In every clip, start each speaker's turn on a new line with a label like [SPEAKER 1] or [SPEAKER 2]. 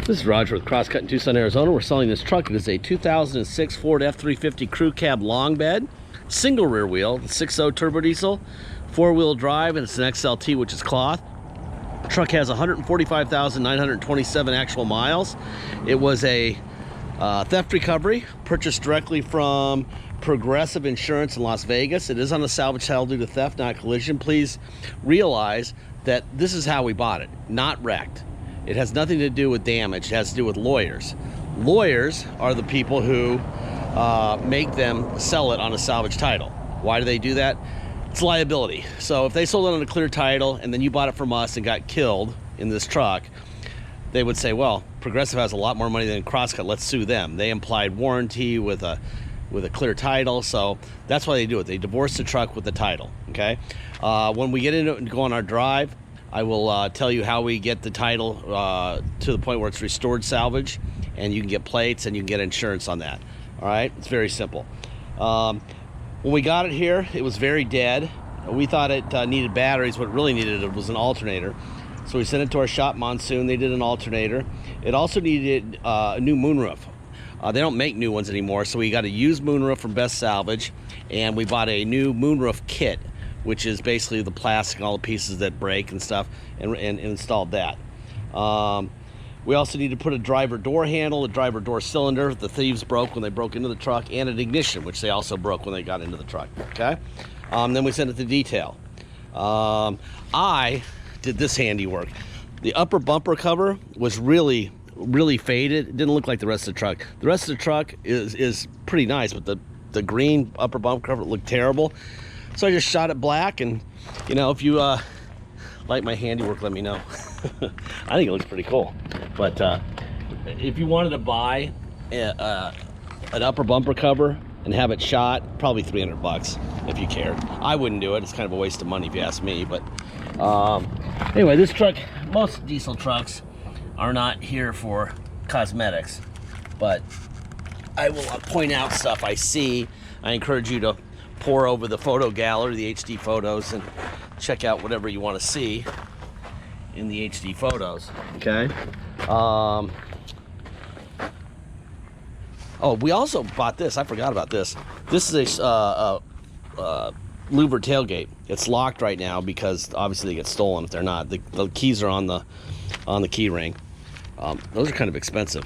[SPEAKER 1] This is Roger with Crosscut in Tucson, Arizona. We're selling this truck. It is a 2006 Ford F350 crew cab long bed, single rear wheel, 6.0 turbo diesel, 4-wheel drive, and it's an XLT, which is cloth. The truck has 145,927 actual miles. It was a theft recovery purchased directly from Progressive Insurance in Las Vegas. It is on the salvage title due to theft, not collision. Please realize that this is how we bought it, not wrecked. It has nothing to do with damage. It has to do with lawyers. Lawyers are the people who make them sell it on a salvage title. Why do they do that? It's liability. So if they sold it on a clear title and then you bought it from us and got killed in this truck, they would say, well, Progressive has a lot more money than Crosscut, let's sue them. They implied warranty with a clear title, so that's why they do it. They divorce the truck with the title, okay? When we get into it and go on our drive, I will tell you how we get the title to the point where it's restored salvage, and you can get plates and you can get insurance on that. All right, it's very simple. When we got it here, it was very dead. We thought it needed batteries. What it really needed was an alternator. So we sent it to our shop, Monsoon. They did an alternator. It also needed a new moonroof. They don't make new ones anymore, so we got a used moonroof from Best Salvage, and we bought a new moonroof kit, which is basically the plastic and all the pieces that break and stuff, and installed that. We also need to put a driver door handle, a driver door cylinder. The thieves broke when they broke into the truck, and an ignition, which they also broke when they got into the truck, okay? Then we sent it to detail. I did this handiwork. The upper bumper cover was really faded. It didn't look like the rest of the truck. The rest of the truck is pretty nice, but the green upper bumper cover looked terrible. So I just shot it black, and you know, if you like my handiwork, let me know. I think it looks pretty cool. But if you wanted to buy an upper bumper cover and have it shot, probably $300 if you cared. I wouldn't do it. It's kind of a waste of money if you ask me. But anyway, this truck, most diesel trucks are not here for cosmetics, but I will point out stuff I see. I encourage you to pour over the photo gallery, the HD photos, and check out whatever you want to see in the HD photos, okay? Oh, we also bought this. I forgot about this. This is a louver tailgate. It's locked right now because obviously they get stolen if they're not. The keys are on the key ring. Those are kind of expensive.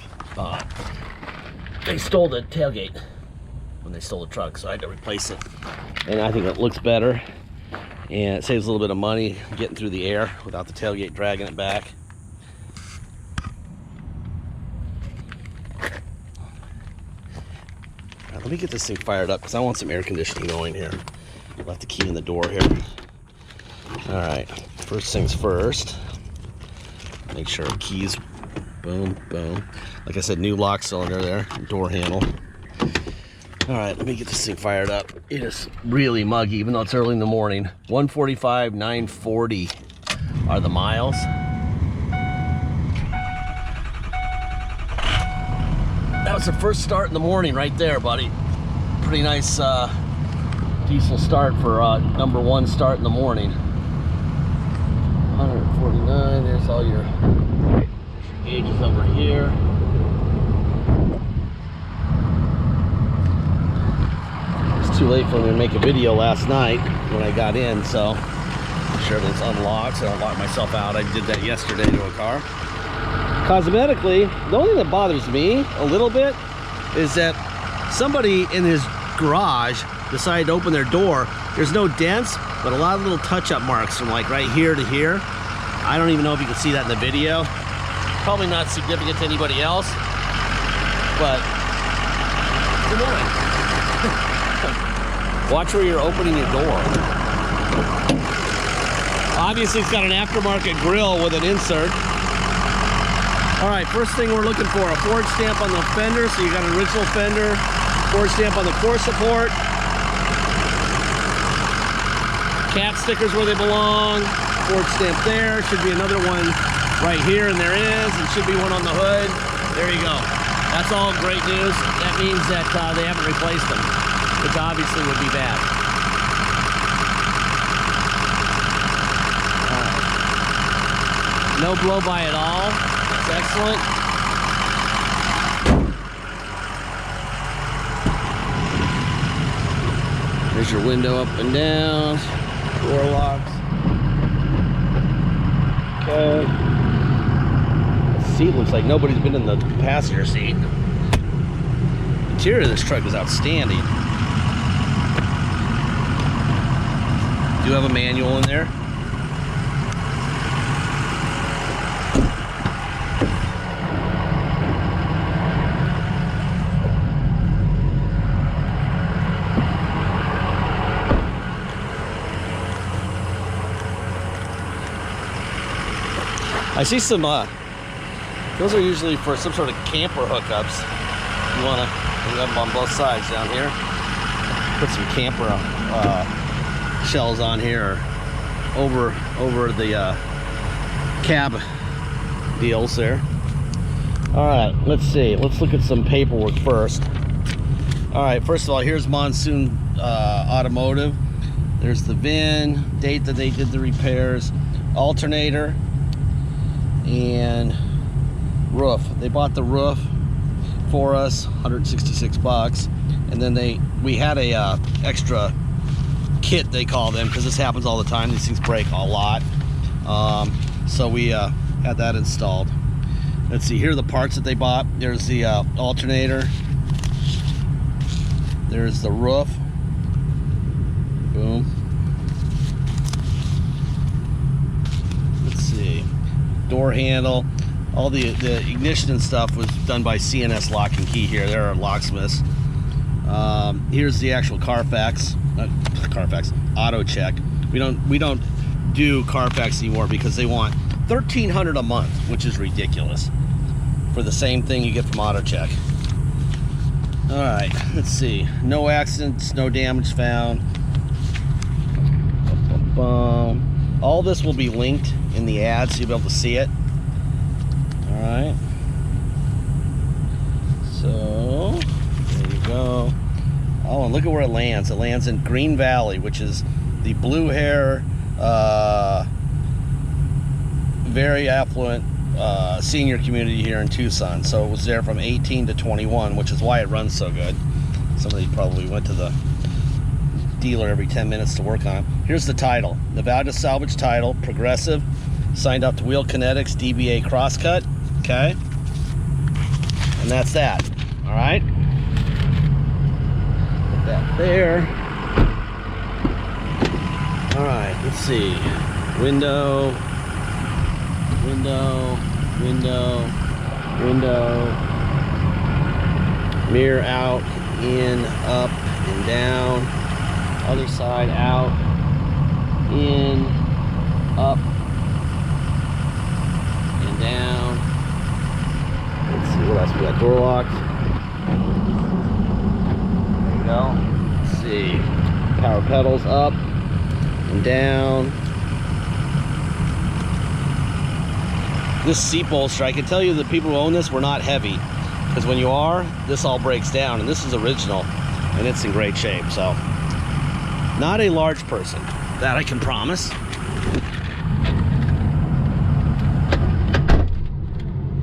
[SPEAKER 1] They stole the tailgate when they stole the truck, so I had to replace it. And I think it looks better, and it saves a little bit of money getting through the air without the tailgate dragging it back. All right, let me get this thing fired up because I want some air conditioning going here. Left the key in the door here. All right, first things first. Make sure our keys, boom, boom. Like I said, new lock cylinder there, door handle. All right, let me get this thing fired up. It is really muggy, even though it's early in the morning. 145,940 are the miles. That was the first start in the morning right there, buddy. Pretty nice diesel start for number one start in the morning. 149, there's all your gauges over here. Too late for me to make a video last night when I got in, so I'm sure everything's unlocked, so I locked myself out. I did that yesterday to a car. Cosmetically, the only thing that bothers me a little bit is that somebody in his garage decided to open their door. There's no dents, but a lot of little touch-up marks from like right here to here. I don't even know if you can see that in the video. Probably not significant to anybody else, but good morning. Watch where you're opening your door. Obviously, it's got an aftermarket grill with an insert. All right, first thing we're looking for, a Ford stamp on the fender. So you got an original fender, Ford stamp on the core support. Cat stickers where they belong. Ford stamp there. Should be another one right here, and there is. And should be one on the hood. There you go. That's all great news. That means that they haven't replaced them, which obviously would be bad. All right. No blow by at all. That's excellent. There's your window up and down, door locks. Okay. The seat looks like nobody's been in the passenger seat. The interior of this truck is outstanding. Do have a manual in there. I see some, those are usually for some sort of camper hookups. You want to have them on both sides down here. Put some camper shells on here or over the cab deals there. All right, let's see. Let's look at some paperwork first. All right, first of all, here's Monsoon Automotive. There's the VIN, date that they did the repairs, alternator, and roof. They bought the roof for us, 166 bucks, and then we had a extra kit, they call them, because this happens all the time. These things break a lot, so we had that installed. Let's see, here are the parts that they bought. There's the alternator, there's the roof, boom. Let's see, door handle, all the ignition and stuff was done by CNS Lock and Key here. They're our locksmiths. Here's the actual Carfax, auto check. We don't do Carfax anymore because they want $1,300 a month, which is ridiculous for the same thing you get from auto check. All right, let's see. No accidents, no damage found. All this will be linked in the ad, so you'll be able to see it. All right. So there you go. Oh, and look at where it lands. It lands in Green Valley, which is the blue hair, very affluent senior community here in Tucson. So it was there from 18 to 21, which is why it runs so good. Somebody probably went to the dealer every 10 minutes to work on it. Here's the title. Nevada salvage title, progressive, signed up to Wheel Kinetics, DBA Crosscut. Okay. And that's that. All right. Put that there. All right, let's see. Window, window, window, window. Mirror out, in, up, and down. Other side, out, in, up, and down. Let's see what else we got. Door lock. There you go. Let's see. Power pedals up and down. This seat bolster, I can tell you the people who own this were not heavy, because when you are, this all breaks down, and this is original and it's in great shape. So not a large person, that I can promise.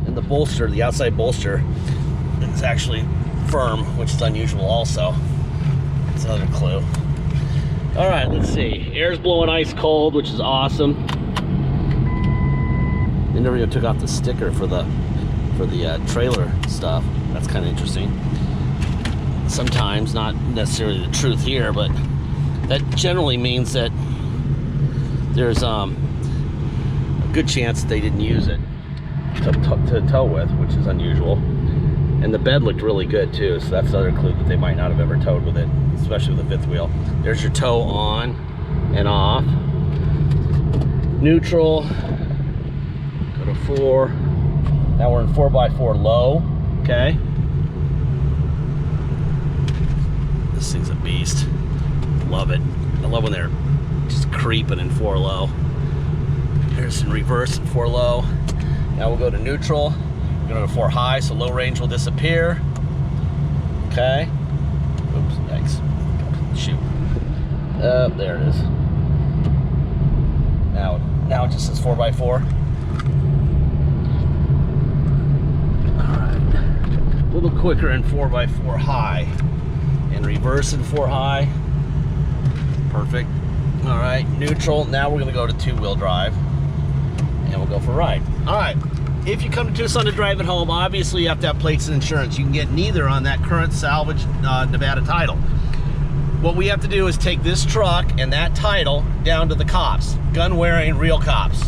[SPEAKER 1] And the bolster, the outside bolster, is actually firm, which is unusual also. That's another clue. All right, let's see. Air's blowing ice cold, which is awesome. They never even took off the sticker for the trailer stuff. That's kind of interesting. Sometimes, not necessarily the truth here, but that generally means that there's a good chance that they didn't use it to tow with, which is unusual. And the bed looked really good too, so that's another clue that they might not have ever towed with it, especially with the fifth wheel. There's your tow on and off. Neutral. Go to 4. Now we're in 4x4 low. Okay. This thing's a beast. Love it. I love when they're just creeping in 4 low. Here's in reverse in 4 low. Now we'll go to neutral. We're going to 4 high, so low range will disappear. Okay. Oops, thanks. Shoot. There it is. Now it just says 4x4. Alright. A little quicker in 4x4 high. And reverse in 4 high. Perfect. All right, neutral. Now we're gonna go to two-wheel drive, and we'll go for a ride. All right, if you come to Tucson to drive it home, obviously you have to have plates and insurance. You can get neither on that current salvage Nevada title. What we have to do is take this truck and that title down to the cops, gun-wearing real cops,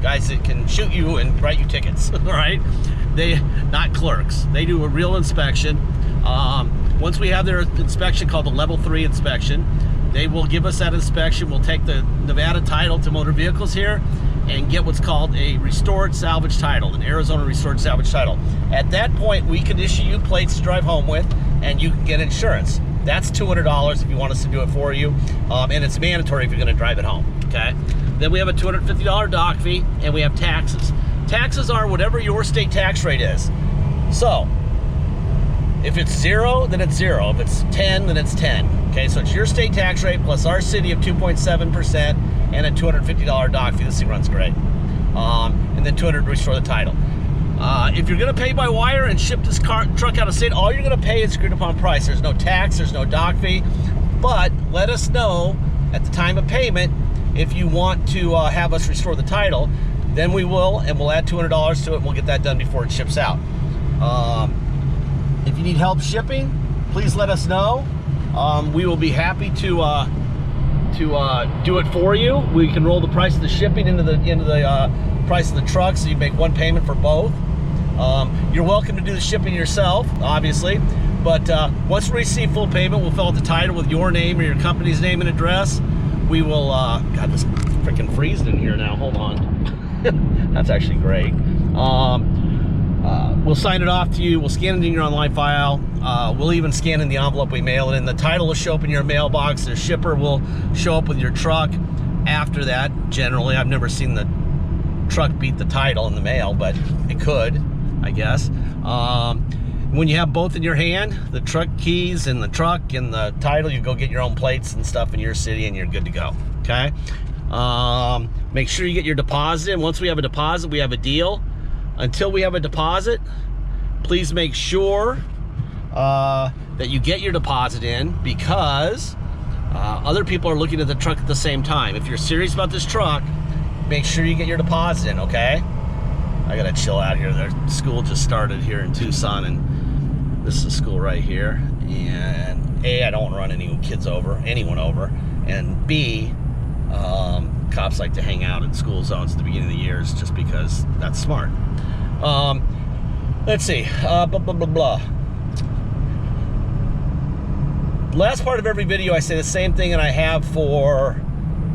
[SPEAKER 1] guys that can shoot you and write you tickets. All right, they not clerks. They do a real inspection. Once we have their inspection, called the level 3 inspection, they will give us that inspection. We'll take the Nevada title to motor vehicles here and get what's called a restored salvage title, an Arizona restored salvage title. At that point, we can issue you plates to drive home with, and you can get insurance. That's $200 if you want us to do it for you, and it's mandatory if you're gonna drive it home, okay? Then we have a $250 dock fee, and we have taxes. Taxes are whatever your state tax rate is. So, if it's 0, then it's 0. If it's 10, then it's 10. Okay, so it's your state tax rate plus our city of 2.7% and a $250 dock fee. This thing runs great. And then $200 to restore the title. If you're gonna pay by wire and ship this truck out of state, all you're gonna pay is agreed upon price. There's no tax, there's no dock fee, but let us know at the time of payment if you want to have us restore the title. Then we will, and we'll add $200 to it, and we'll get that done before it ships out. If you need help shipping, please let us know. We will be happy to do it for you. We can roll the price of the shipping into the price of the truck, so you make one payment for both. You're welcome to do the shipping yourself, obviously, but once we receive full payment, we'll fill out the title with your name or your company's name and address. We will, God, this freaking freezing in here now, hold on. That's actually great. We'll sign it off to you. We'll scan it in your online file. We'll even scan in the envelope we mail it in. The title will show up in your mailbox. The shipper will show up with your truck after that. Generally, I've never seen the truck beat the title in the mail, but it could, I guess. When you have both in your hand, the truck keys and the truck and the title, you go get your own plates and stuff in your city and you're good to go, okay? Make sure you get your deposit in. Once we have a deposit, we have a deal. Until we have a deposit, please make sure that you get your deposit in, because other people are looking at the truck at the same time. If you're serious about this truck, make sure you get your deposit in, okay? I gotta chill out here. Their school just started here in Tucson, and this is a school right here. And A, I don't want to run anyone over, and B, cops like to hang out in school zones at the beginning of the years just because that's smart. Let's see, blah, blah, blah, blah. Last part of every video, I say the same thing, and I have for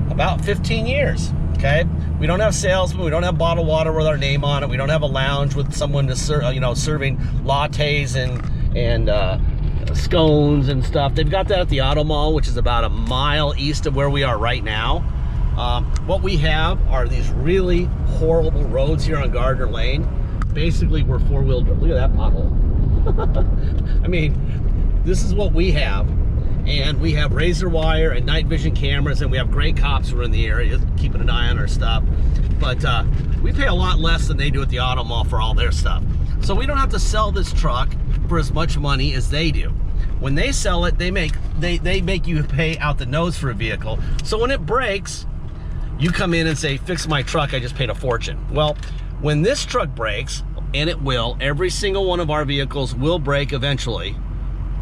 [SPEAKER 1] about 15 years, okay? We don't have salesmen, we don't have bottled water with our name on it, we don't have a lounge with someone to serving lattes and scones and stuff. They've got that at the Auto Mall, which is about a mile east of where we are right now. What we have are these really horrible roads here on Gardner Lane. Basically, we're four-wheel drive. Look at that pothole. I mean, this is what we have. And we have razor wire and night vision cameras, and we have great cops who are in the area keeping an eye on our stuff. But we pay a lot less than they do at the Auto Mall for all their stuff. So we don't have to sell this truck for as much money as they do. When they sell it, they make you pay out the nose for a vehicle. So when it breaks, you come in and say, fix my truck, I just paid a fortune. Well, when this truck breaks, and it will, every single one of our vehicles will break eventually.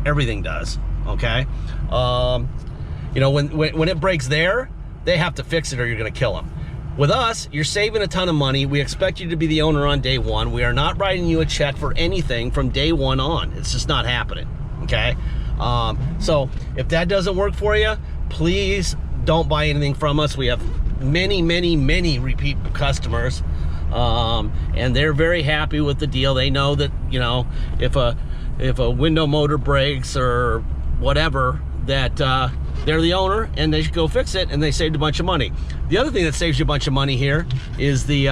[SPEAKER 1] Everything does, okay? You know, when it breaks there, they have to fix it or you're gonna kill them. With us, you're saving a ton of money. We expect you to be the owner on day one. We are not writing you a check for anything from day one on. It's just not happening, okay? So if that doesn't work for you, please don't buy anything from us. We have many repeat customers, and they're very happy with the deal. They know that, you know, if a window motor breaks or whatever, that they're the owner and they should go fix it, and they saved a bunch of money. The other thing that saves you a bunch of money here is the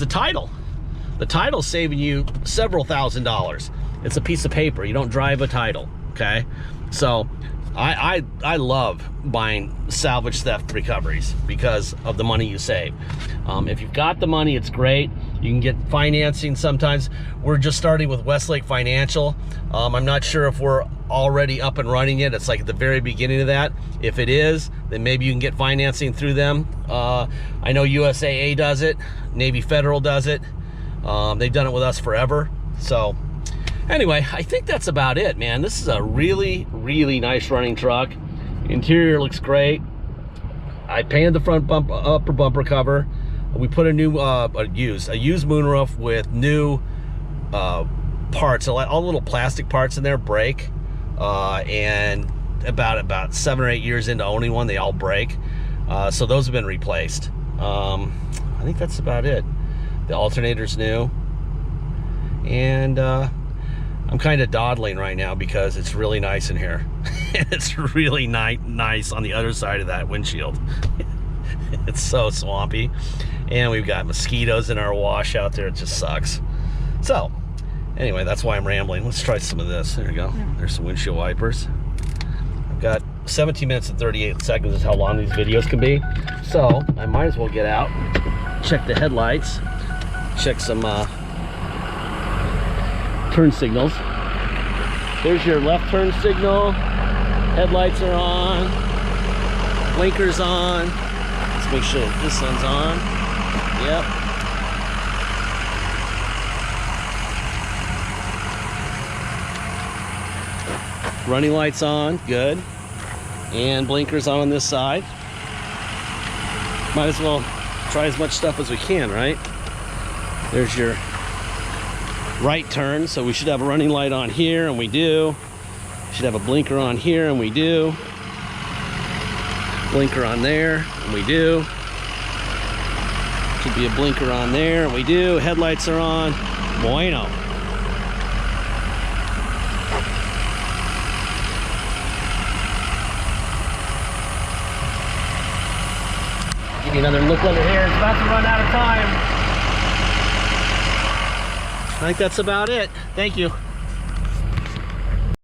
[SPEAKER 1] title. The title's saving you several $1,000s. It's a piece of paper. You don't drive a title, okay? So I love buying salvage theft recoveries because of the money you save. If you've got the money, it's great. You can get financing sometimes. We're just starting with Westlake Financial. I'm not sure if we're already up and running yet. It's like at the very beginning of that. If it is, then maybe you can get financing through them. I know USAA does it, Navy Federal does it. They've done it with us forever. So anyway, I think that's about it, man. This is a really, really nice running truck. Interior looks great. I painted the front upper bumper cover. We put a new a used moonroof with new parts. All the little plastic parts in there break, and about 7 or 8 years into owning one, they all break. So those have been replaced. I think that's about it. The alternator's new, and I'm kind of dawdling right now because it's really nice in here. It's really nice on the other side of that windshield. It's so swampy, and we've got mosquitoes in our wash out there. It just sucks. So anyway, that's why I'm rambling. Let's try some of this. There you go. There's some windshield wipers. I've got 17 minutes and 38 seconds is how long these videos can be, so I might as well get out, check the headlights, check some turn signals. There's your left turn signal. Headlights are on. Blinkers on. Let's make sure that this one's on. Yep. Running lights on. Good. And blinkers on this side. Might as well try as much stuff as we can, right? There's your right turn, so we should have a running light on here, and we do. Should have a blinker on here, and we do. Blinker on there, and we do. Should be a blinker on there, and we do. Headlights are on. Bueno. Give you another look over here. It's about to run out of time. I think that's about it. Thank you.